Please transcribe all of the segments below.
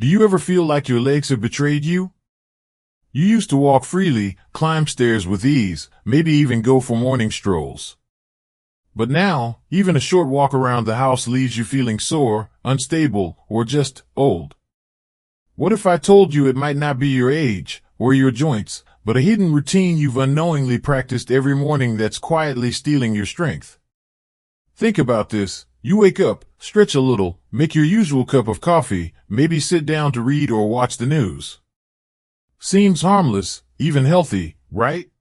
Do you ever feel like your legs have betrayed you? You used to walk freely, climb stairs with ease, maybe even go for morning strolls. But now, even a short walk around the house leaves you feeling sore, unstable, or just old. What if I told you it might not be your age, or your joints, but a hidden routine you've unknowingly practiced every morning that's quietly stealing your strength? Think about this. You wake up, stretch a little, make your usual cup of coffee, maybe sit down to read or watch the news. Seems harmless, even healthy, right?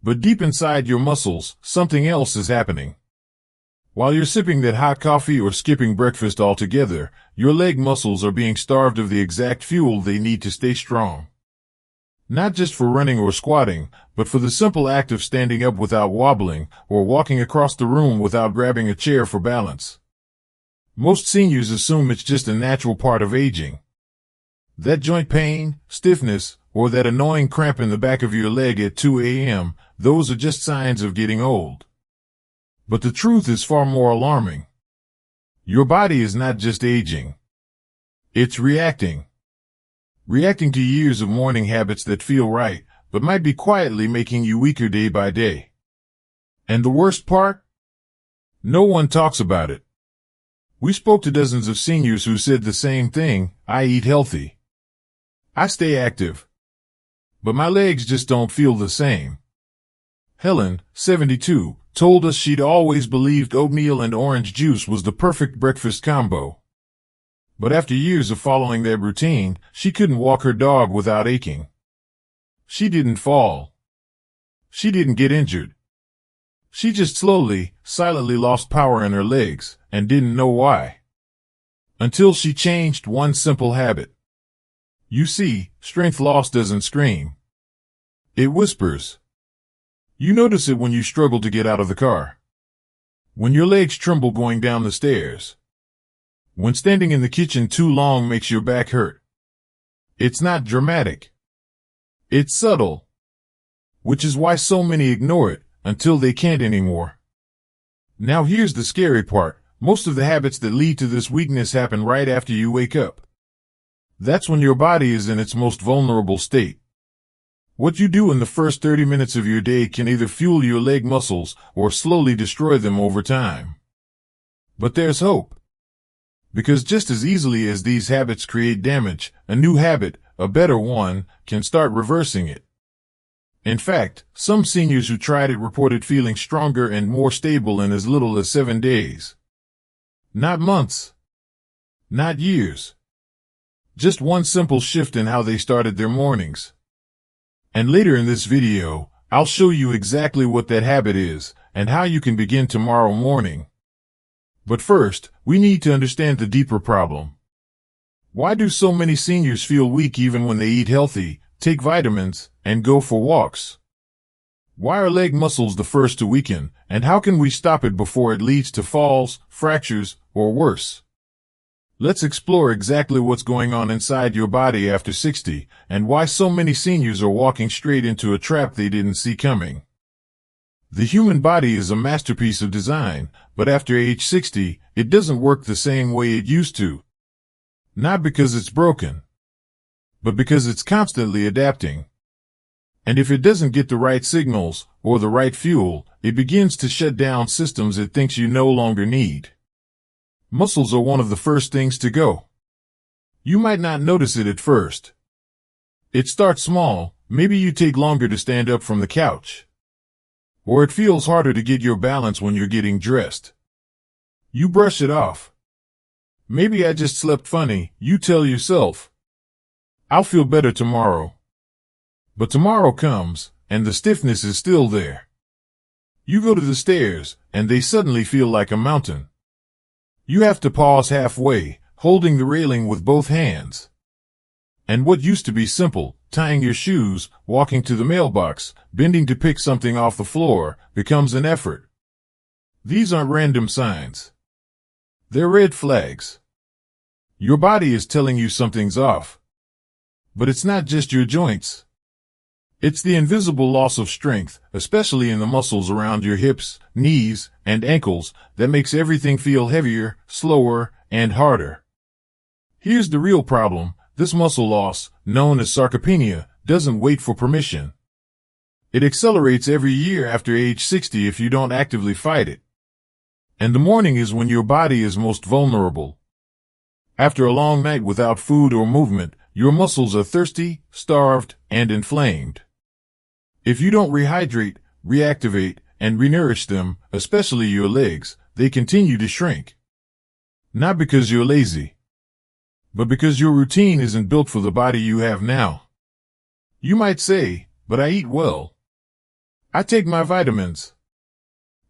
But deep inside your muscles, something else is happening. While you're sipping that hot coffee or skipping breakfast altogether, your leg muscles are being starved of the exact fuel they need to stay strong. Not just for running or squatting, but for the simple act of standing up without wobbling, or walking across the room without grabbing a chair for balance. Most seniors assume it's just a natural part of aging. That joint pain, stiffness, or that annoying cramp in the back of your leg at 2 a.m., those are just signs of getting old. But the truth is far more alarming. Your body is not just aging. It's reacting. Reacting to years of morning habits that feel right, but might be quietly making you weaker day by day. And the worst part? No one talks about it. We spoke to dozens of seniors who said the same thing. I eat healthy. I stay active. But my legs just don't feel the same. Helen, 72, told us she'd always believed oatmeal and orange juice was the perfect breakfast combo. But after years of following that routine, she couldn't walk her dog without aching. She didn't fall. She didn't get injured. She just slowly, silently lost power in her legs, and didn't know why. Until she changed one simple habit. You see, strength loss doesn't scream. It whispers. You notice it when you struggle to get out of the car. When your legs tremble going down the stairs. When standing in the kitchen too long makes your back hurt. It's not dramatic. It's subtle. Which is why so many ignore it, until they can't anymore. Now here's the scary part. Most of the habits that lead to this weakness happen right after you wake up. That's when your body is in its most vulnerable state. What you do in the first 30 minutes of your day can either fuel your leg muscles or slowly destroy them over time. But there's hope. Because just as easily as these habits create damage, a new habit, a better one, can start reversing it. In fact, some seniors who tried it reported feeling stronger and more stable in as little as 7 days. Not months. Not years. Just one simple shift in how they started their mornings. And later in this video, I'll show you exactly what that habit is and how you can begin tomorrow morning. But first, we need to understand the deeper problem. Why do so many seniors feel weak even when they eat healthy, take vitamins, and go for walks? Why are leg muscles the first to weaken, and how can we stop it before it leads to falls, fractures, or worse? Let's explore exactly what's going on inside your body after 60, and why so many seniors are walking straight into a trap they didn't see coming. The human body is a masterpiece of design, but after age 60, it doesn't work the same way it used to. Not because it's broken, but because it's constantly adapting. And if it doesn't get the right signals, or the right fuel, it begins to shut down systems it thinks you no longer need. Muscles are one of the first things to go. You might not notice it at first. It starts small, maybe you take longer to stand up from the couch. Or it feels harder to get your balance when you're getting dressed. You brush it off. Maybe I just slept funny, you tell yourself. I'll feel better tomorrow. But tomorrow comes, and the stiffness is still there. You go to the stairs, and they suddenly feel like a mountain. You have to pause halfway, holding the railing with both hands. And what used to be simple, tying your shoes, walking to the mailbox, bending to pick something off the floor, becomes an effort. These aren't random signs. They're red flags. Your body is telling you something's off. But it's not just your joints. It's the invisible loss of strength, especially in the muscles around your hips, knees, and ankles, that makes everything feel heavier, slower, and harder. here's the real problem. This muscle loss, known as sarcopenia, doesn't wait for permission. It accelerates every year after age 60 if you don't actively fight it. And the morning is when your body is most vulnerable. After a long night without food or movement, your muscles are thirsty, starved, and inflamed. If you don't rehydrate, reactivate, and renourish them, especially your legs, they continue to shrink. Not because you're lazy, but because your routine isn't built for the body you have now. You might say, but I eat well. I take my vitamins.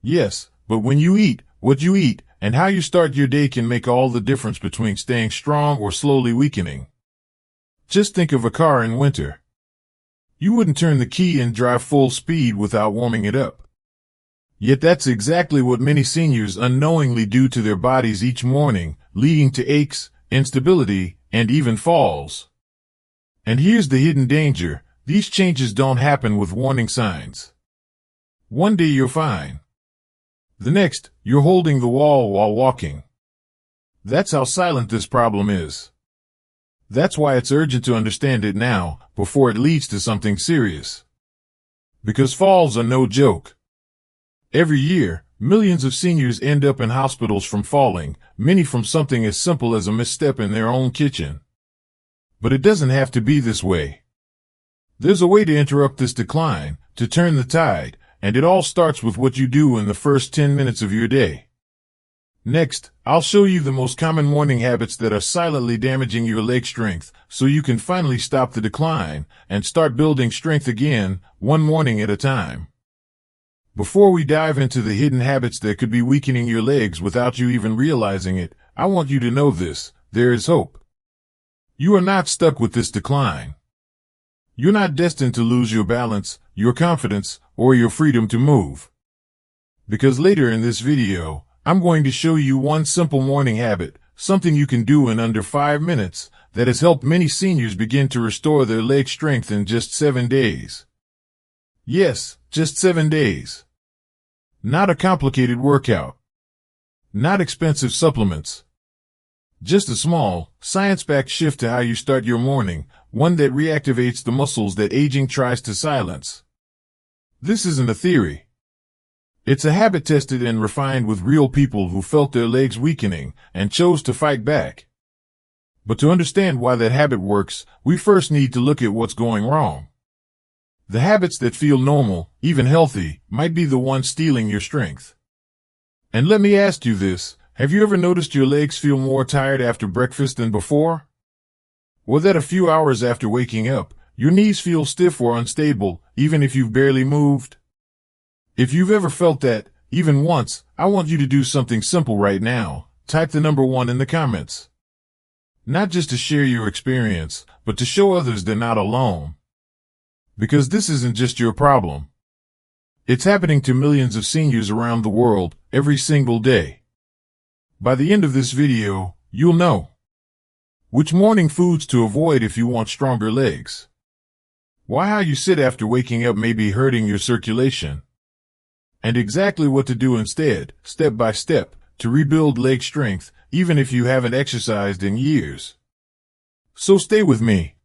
Yes, but when you eat, what you eat, and how you start your day can make all the difference between staying strong or slowly weakening. Just think of a car in winter. You wouldn't turn the key and drive full speed without warming it up. Yet that's exactly what many seniors unknowingly do to their bodies each morning, leading to aches, instability, and even falls. And here's the hidden danger. These changes don't happen with warning signs. One day you're fine. The next, you're holding the wall while walking. That's how silent this problem is. That's why it's urgent to understand it now, before it leads to something serious. Because falls are no joke. Every year, millions of seniors end up in hospitals from falling, many from something as simple as a misstep in their own kitchen. But it doesn't have to be this way. There's a way to interrupt this decline, to turn the tide, and it all starts with what you do in the first 10 minutes of your day. Next, I'll show you the most common morning habits that are silently damaging your leg strength, so you can finally stop the decline and start building strength again, one morning at a time. Before we dive into the hidden habits that could be weakening your legs without you even realizing it, I want you to know this: there is hope. You are not stuck with this decline. You're not destined to lose your balance, your confidence, or your freedom to move. Because later in this video, I'm going to show you one simple morning habit, something you can do in under 5 minutes, that has helped many seniors begin to restore their leg strength in just 7 days. Yes, just 7 days. Not a complicated workout. Not expensive supplements. Just a small, science-backed shift to how you start your morning, one that reactivates the muscles that aging tries to silence. This isn't a theory. It's a habit tested and refined with real people who felt their legs weakening and chose to fight back. But to understand why that habit works, we first need to look at what's going wrong. The habits that feel normal, even healthy, might be the ones stealing your strength. And let me ask you this: have you ever noticed your legs feel more tired after breakfast than before? Or that a few hours after waking up, your knees feel stiff or unstable, even if you've barely moved? If you've ever felt that, even once, I want you to do something simple right now. Type the number 1 in the comments. Not just to share your experience, but to show others they're not alone. Because this isn't just your problem. It's happening to millions of seniors around the world, every single day. By the end of this video, you'll know which morning foods to avoid if you want stronger legs, why how you sit after waking up may be hurting your circulation, and exactly what to do instead, step by step, to rebuild leg strength, even if you haven't exercised in years. So stay with me,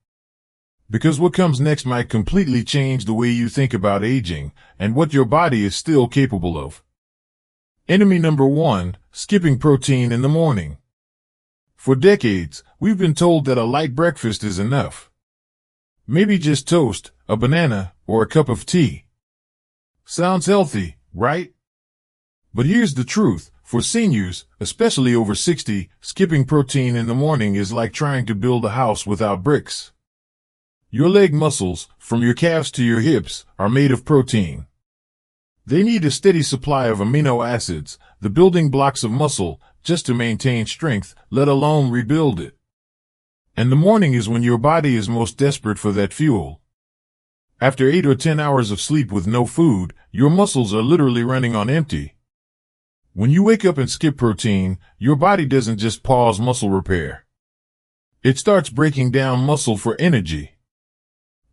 because what comes next might completely change the way you think about aging and what your body is still capable of. Enemy number 1, skipping protein in the morning. For decades, we've been told that a light breakfast is enough. Maybe just toast, a banana, or a cup of tea. Sounds healthy, right? But here's the truth: for seniors, especially over 60, skipping protein in the morning is like trying to build a house without bricks. Your leg muscles, from your calves to your hips, are made of protein. They need a steady supply of amino acids, the building blocks of muscle, just to maintain strength, let alone rebuild it. And the morning is when your body is most desperate for that fuel. After 8 or 10 hours of sleep with no food, your muscles are literally running on empty. When you wake up and skip protein, your body doesn't just pause muscle repair. It starts breaking down muscle for energy.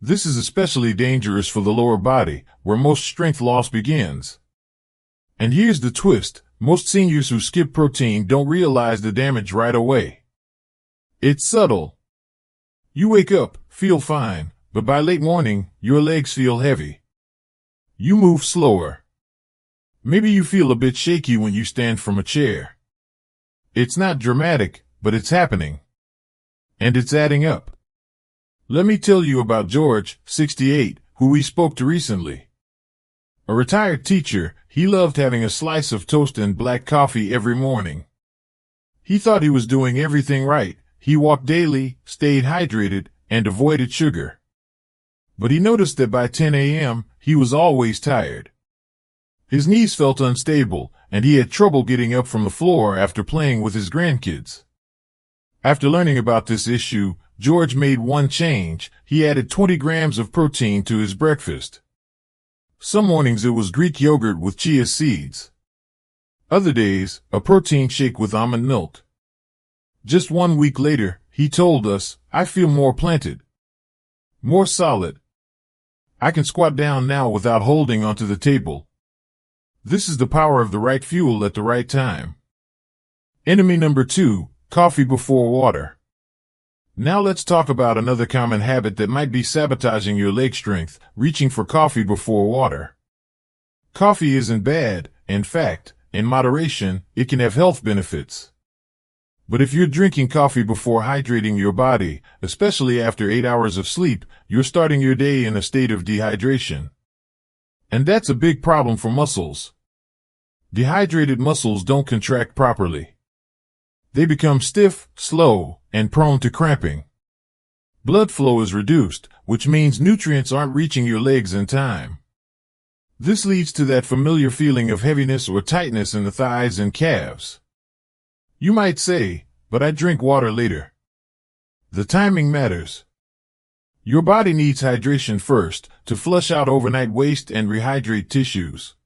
This is especially dangerous for the lower body, where most strength loss begins. And here's the twist: most seniors who skip protein don't realize the damage right away. It's subtle. You wake up, feel fine, but by late morning, your legs feel heavy. You move slower. Maybe you feel a bit shaky when you stand from a chair. It's not dramatic, but it's happening. And it's adding up. Let me tell you about George, 68, who we spoke to recently. A retired teacher, he loved having a slice of toast and black coffee every morning. He thought he was doing everything right. He walked daily, stayed hydrated, and avoided sugar. But he noticed that by 10 a.m., he was always tired. His knees felt unstable, and he had trouble getting up from the floor after playing with his grandkids. After learning about this issue, George made one change. He added 20 grams of protein to his breakfast. Some mornings it was Greek yogurt with chia seeds. Other days, a protein shake with almond milk. Just 1 week later, he told us, "I feel more planted. More solid. I can squat down now without holding onto the table." This is the power of the right fuel at the right time. Enemy number 2, coffee before water. Now let's talk about another common habit that might be sabotaging your leg strength, reaching for coffee before water. Coffee isn't bad. In fact, in moderation, it can have health benefits. But if you're drinking coffee before hydrating your body, especially after 8 hours of sleep, you're starting your day in a state of dehydration. And that's a big problem for muscles. Dehydrated muscles don't contract properly. They become stiff, slow, and prone to cramping. Blood flow is reduced, which means nutrients aren't reaching your legs in time. This leads to that familiar feeling of heaviness or tightness in the thighs and calves. You might say, "But I drink water later." The timing matters. Your body needs hydration first to flush out overnight waste and rehydrate tissues.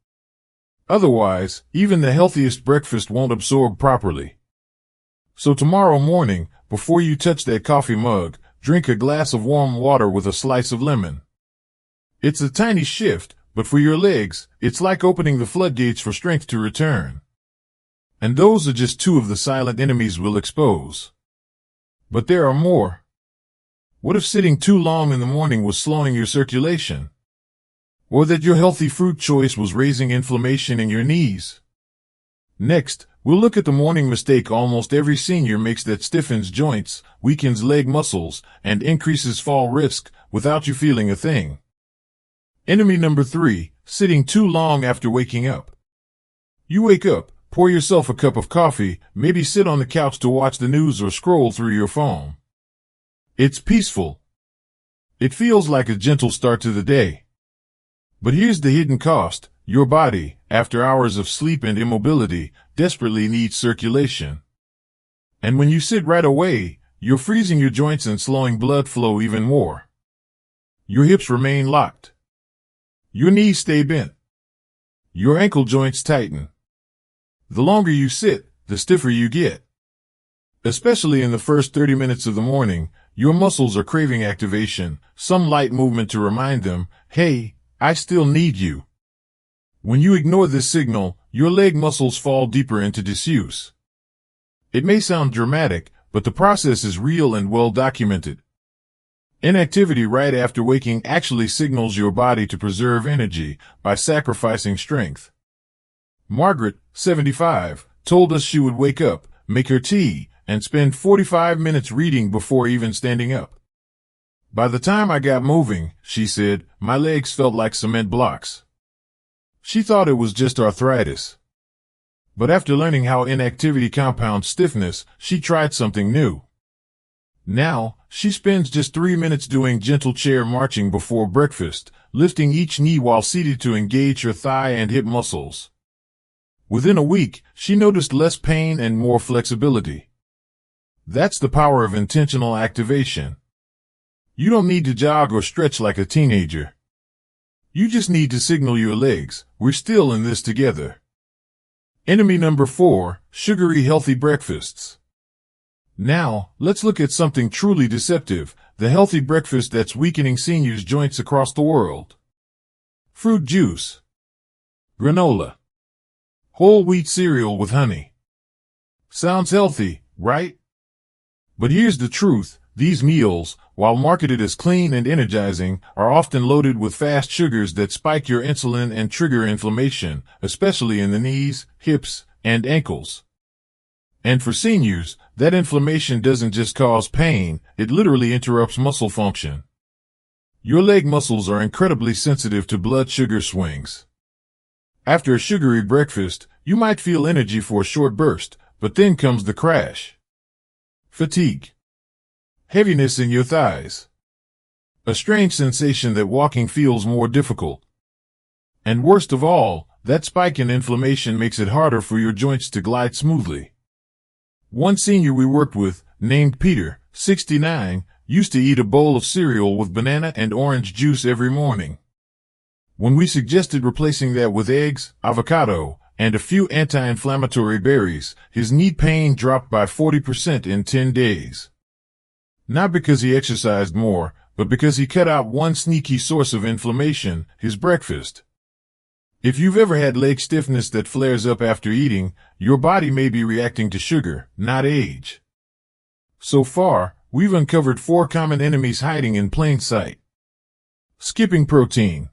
Otherwise, even the healthiest breakfast won't absorb properly. So tomorrow morning, before you touch that coffee mug, drink a glass of warm water with a slice of lemon. It's a tiny shift, but for your legs, it's like opening the floodgates for strength to return. And those are just 2 of the silent enemies we'll expose. But there are more. What if sitting too long in the morning was slowing your circulation? Or that your healthy fruit choice was raising inflammation in your knees? Next, we'll look at the morning mistake almost every senior makes that stiffens joints, weakens leg muscles, and increases fall risk without you feeling a thing. Enemy number 3, sitting too long after waking up. You wake up, pour yourself a cup of coffee, maybe sit on the couch to watch the news or scroll through your phone. It's peaceful. It feels like a gentle start to the day. But here's the hidden cost. Your body, after hours of sleep and immobility, desperately needs circulation. And when you sit right away, you're freezing your joints and slowing blood flow even more. Your hips remain locked. Your knees stay bent. Your ankle joints tighten. The longer you sit, the stiffer you get. Especially in the first 30 minutes of the morning, your muscles are craving activation, some light movement to remind them, "Hey, I still need you." When you ignore this signal, your leg muscles fall deeper into disuse. It may sound dramatic, but the process is real and well documented. Inactivity right after waking actually signals your body to preserve energy by sacrificing strength. Margaret, 75, told us she would wake up, make her tea, and spend 45 minutes reading before even standing up. By the time I got moving, she said, my legs felt like cement blocks. She thought it was just arthritis. But after learning how inactivity compounds stiffness, she tried something new. Now, she spends just 3 minutes doing gentle chair marching before breakfast, lifting each knee while seated to engage her thigh and hip muscles. Within a week, she noticed less pain and more flexibility. That's the power of intentional activation. You don't need to jog or stretch like a teenager. You just need to signal your legs, we're still in this together. Enemy number 4, sugary healthy breakfasts. Now, let's look at something truly deceptive, the healthy breakfast that's weakening seniors' joints across the world. Fruit juice. Granola. Whole wheat cereal with honey. Sounds healthy, right? But here's the truth. These meals, while marketed as clean and energizing, are often loaded with fast sugars that spike your insulin and trigger inflammation, especially in the knees, hips, and ankles. And for seniors, that inflammation doesn't just cause pain, it literally interrupts muscle function. Your leg muscles are incredibly sensitive to blood sugar swings. After a sugary breakfast, you might feel energy for a short burst, but then comes the crash. Fatigue. Heaviness in your thighs. A strange sensation that walking feels more difficult. And worst of all, that spike in inflammation makes it harder for your joints to glide smoothly. One senior we worked with, named Peter, 69, used to eat a bowl of cereal with banana and orange juice every morning. When we suggested replacing that with eggs, avocado, and a few anti-inflammatory berries, his knee pain dropped by 40% in 10 days. Not because he exercised more, but because he cut out one sneaky source of inflammation, his breakfast. If you've ever had leg stiffness that flares up after eating, your body may be reacting to sugar, not age. So far, we've uncovered 4 common enemies hiding in plain sight. Skipping protein.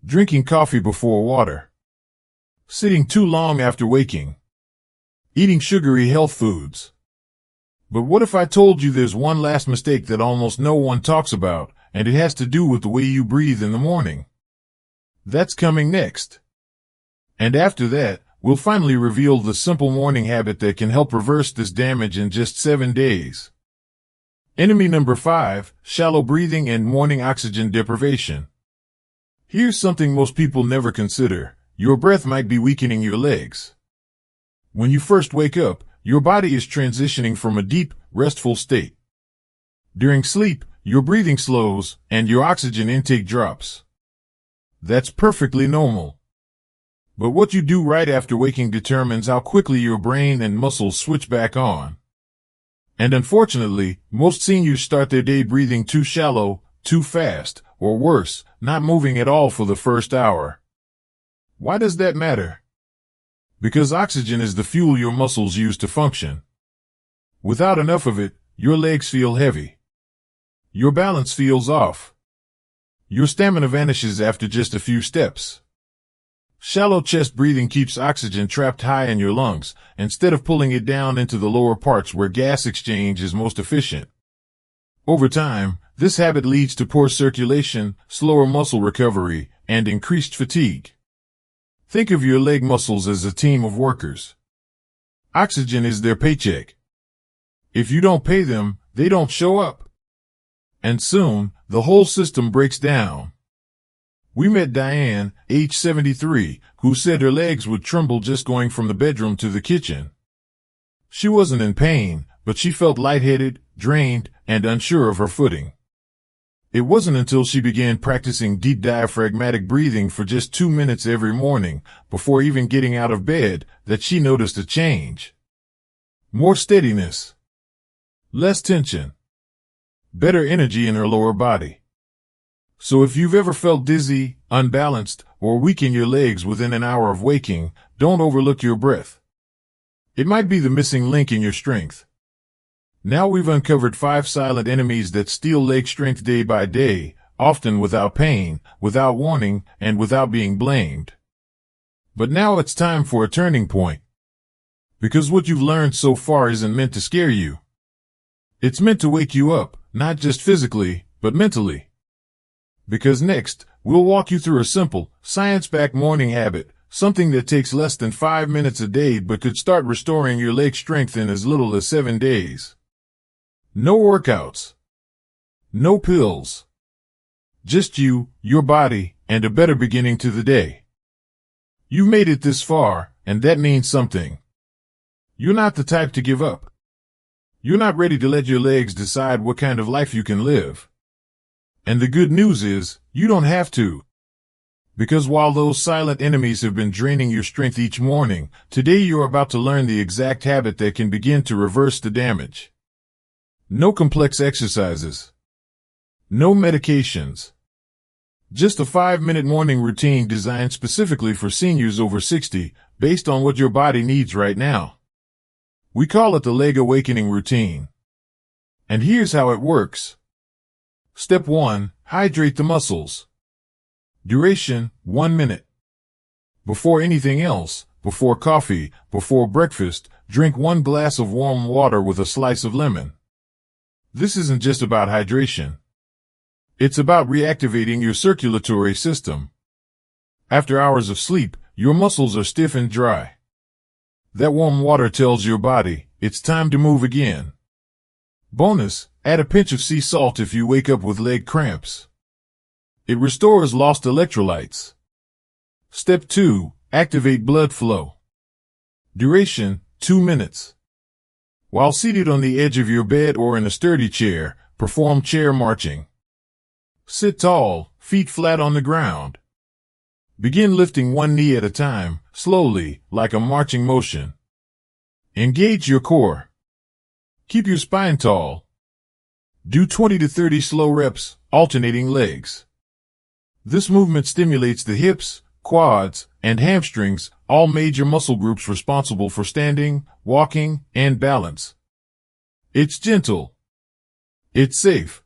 Drinking coffee before water. Sitting too long after waking. Eating sugary health foods. But what if I told you there's one last mistake that almost no one talks about, and it has to do with the way you breathe in the morning? That's coming next. And after that, we'll finally reveal the simple morning habit that can help reverse this damage in just 7 days. Enemy number 5, shallow breathing and morning oxygen deprivation. Here's something most people never consider. Your breath might be weakening your legs. When you first wake up, your body is transitioning from a deep, restful state. During sleep, your breathing slows and your oxygen intake drops. That's perfectly normal. But what you do right after waking determines how quickly your brain and muscles switch back on. And unfortunately, most seniors start their day breathing too shallow, too fast, or worse, not moving at all for the first hour. Why does that matter? Because oxygen is the fuel your muscles use to function. Without enough of it, your legs feel heavy. Your balance feels off. Your stamina vanishes after just a few steps. Shallow chest breathing keeps oxygen trapped high in your lungs, instead of pulling it down into the lower parts where gas exchange is most efficient. Over time, this habit leads to poor circulation, slower muscle recovery, and increased fatigue. Think of your leg muscles as a team of workers. Oxygen is their paycheck. If you don't pay them, they don't show up. And soon, the whole system breaks down. We met Diane, age 73, who said her legs would tremble just going from the bedroom to the kitchen. She wasn't in pain, but she felt lightheaded, drained, and unsure of her footing. It wasn't until she began practicing deep diaphragmatic breathing for just 2 minutes every morning, before even getting out of bed, that she noticed a change. More steadiness. Less tension. Better energy in her lower body. So if you've ever felt dizzy, unbalanced, or weak in your legs within an hour of waking, don't overlook your breath. It might be the missing link in your strength. Now we've uncovered 5 silent enemies that steal leg strength day by day, often without pain, without warning, and without being blamed. But now it's time for a turning point. Because what you've learned so far isn't meant to scare you. It's meant to wake you up, not just physically, but mentally. Because next, we'll walk you through a simple, science-backed morning habit, something that takes less than 5 minutes a day but could start restoring your leg strength in as little as 7 days. No workouts. No pills. Just you, your body, and a better beginning to the day. You've made it this far, and that means something. You're not the type to give up. You're not ready to let your legs decide what kind of life you can live. And the good news is, you don't have to. Because while those silent enemies have been draining your strength each morning, today you're about to learn the exact habit that can begin to reverse the damage. No complex exercises. No medications. Just a 5-minute morning routine designed specifically for seniors over 60, based on what your body needs right now. We call it the Leg Awakening Routine. And here's how it works. Step 1. Hydrate the muscles. Duration, 1 minute. Before anything else, before coffee, before breakfast, drink 1 glass of warm water with a slice of lemon. This isn't just about hydration. It's about reactivating your circulatory system. After hours of sleep, your muscles are stiff and dry. That warm water tells your body, it's time to move again. Bonus, add a pinch of sea salt if you wake up with leg cramps. It restores lost electrolytes. Step 2. Activate blood flow. Duration, 2 minutes. While seated on the edge of your bed or in a sturdy chair, perform chair marching. Sit tall, feet flat on the ground. Begin lifting 1 knee at a time, slowly, like a marching motion. Engage your core. Keep your spine tall. Do 20 to 30 slow reps, alternating legs. This movement stimulates the hips, quads, and hamstrings, all major muscle groups responsible for standing, walking, and balance. It's gentle. It's safe.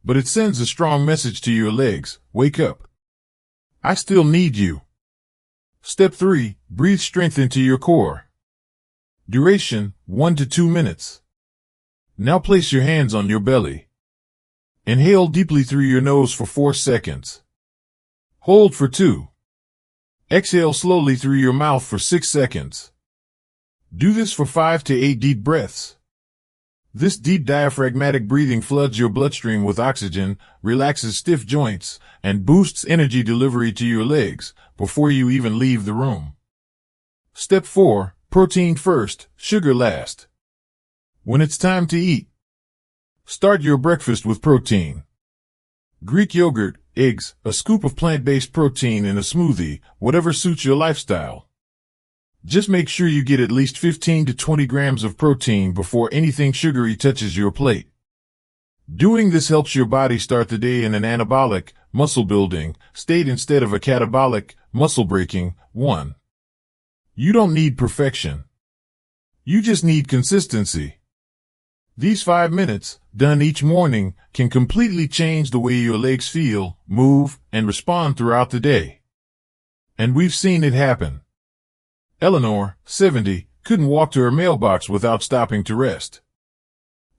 But it sends a strong message to your legs. Wake up. I still need you. Step 3. Breathe strength into your core. Duration, 1 to 2 minutes. Now place your hands on your belly. Inhale deeply through your nose for 4 seconds. Hold for 2. Exhale slowly through your mouth for 6 seconds. Do this for 5 to 8 deep breaths. This deep diaphragmatic breathing floods your bloodstream with oxygen, relaxes stiff joints, and boosts energy delivery to your legs before you even leave the room. Step 4. Protein first, sugar last. When it's time to eat, start your breakfast with protein. Greek yogurt, eggs, a scoop of plant-based protein in a smoothie, whatever suits your lifestyle. Just make sure you get at least 15 to 20 grams of protein before anything sugary touches your plate. Doing this helps your body start the day in an anabolic, muscle-building state instead of a catabolic, muscle-breaking one. You don't need perfection. You just need consistency. These 5 minutes, done each morning, can completely change the way your legs feel, move, and respond throughout the day. And we've seen it happen. Eleanor, 70, couldn't walk to her mailbox without stopping to rest.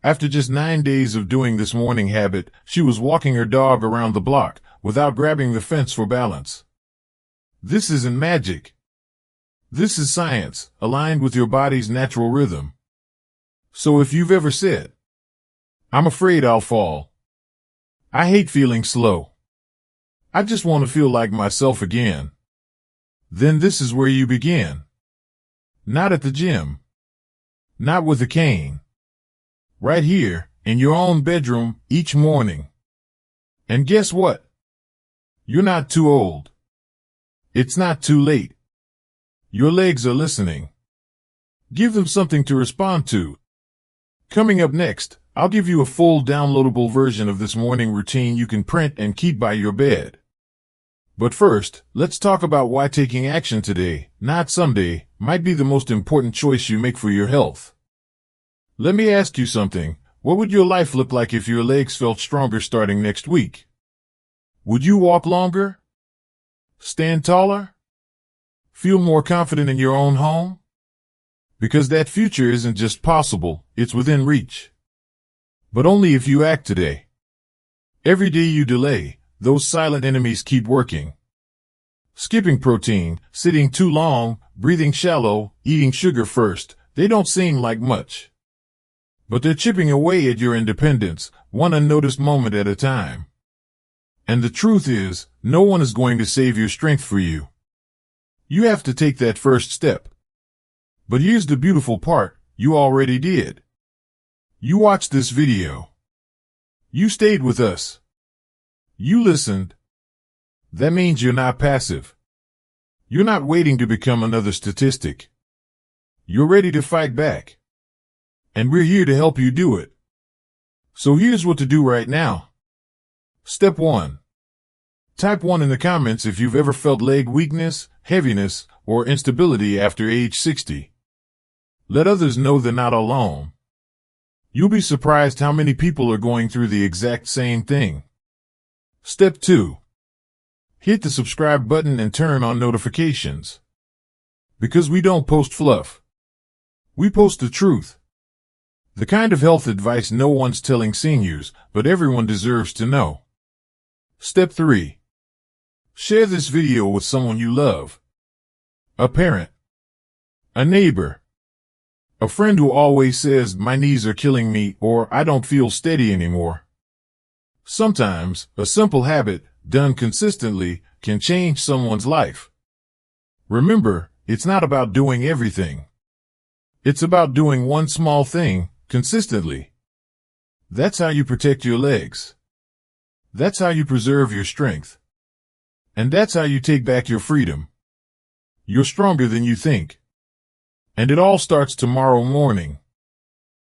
After just 9 days of doing this morning habit, she was walking her dog around the block without grabbing the fence for balance. This isn't magic. This is science, aligned with your body's natural rhythm. So if you've ever said, I'm afraid I'll fall. I hate feeling slow. I just want to feel like myself again. Then this is where you begin. Not at the gym. Not with a cane. Right here, in your own bedroom, each morning. And guess what? You're not too old. It's not too late. Your legs are listening. Give them something to respond to. Coming up next, I'll give you a full downloadable version of this morning routine you can print and keep by your bed. But first, let's talk about why taking action today, not someday, might be the most important choice you make for your health. Let me ask you something. What would your life look like if your legs felt stronger starting next week? Would you walk longer? Stand taller? Feel more confident in your own home? Because that future isn't just possible, it's within reach. But only if you act today. Every day you delay, those silent enemies keep working. Skipping protein, sitting too long, breathing shallow, eating sugar first, they don't seem like much. But they're chipping away at your independence, one unnoticed moment at a time. And the truth is, no one is going to save your strength for you. You have to take that first step. But here's the beautiful part, you already did. You watched this video. You stayed with us. You listened. That means you're not passive. You're not waiting to become another statistic. You're ready to fight back. And we're here to help you do it. So here's what to do right now. Step 1. Type 1 in the comments if you've ever felt leg weakness, heaviness, or instability after age 60. Let others know they're not alone. You'll be surprised how many people are going through the exact same thing. Step 2. Hit the subscribe button and turn on notifications. Because we don't post fluff. We post the truth. The kind of health advice no one's telling seniors, but everyone deserves to know. Step 3. Share this video with someone you love. A parent. A neighbor. A friend who always says, "My knees are killing me," or "I don't feel steady anymore." Sometimes, a simple habit, done consistently, can change someone's life. Remember, it's not about doing everything. It's about doing one small thing, consistently. That's how you protect your legs. That's how you preserve your strength. And that's how you take back your freedom. You're stronger than you think. And it all starts tomorrow morning.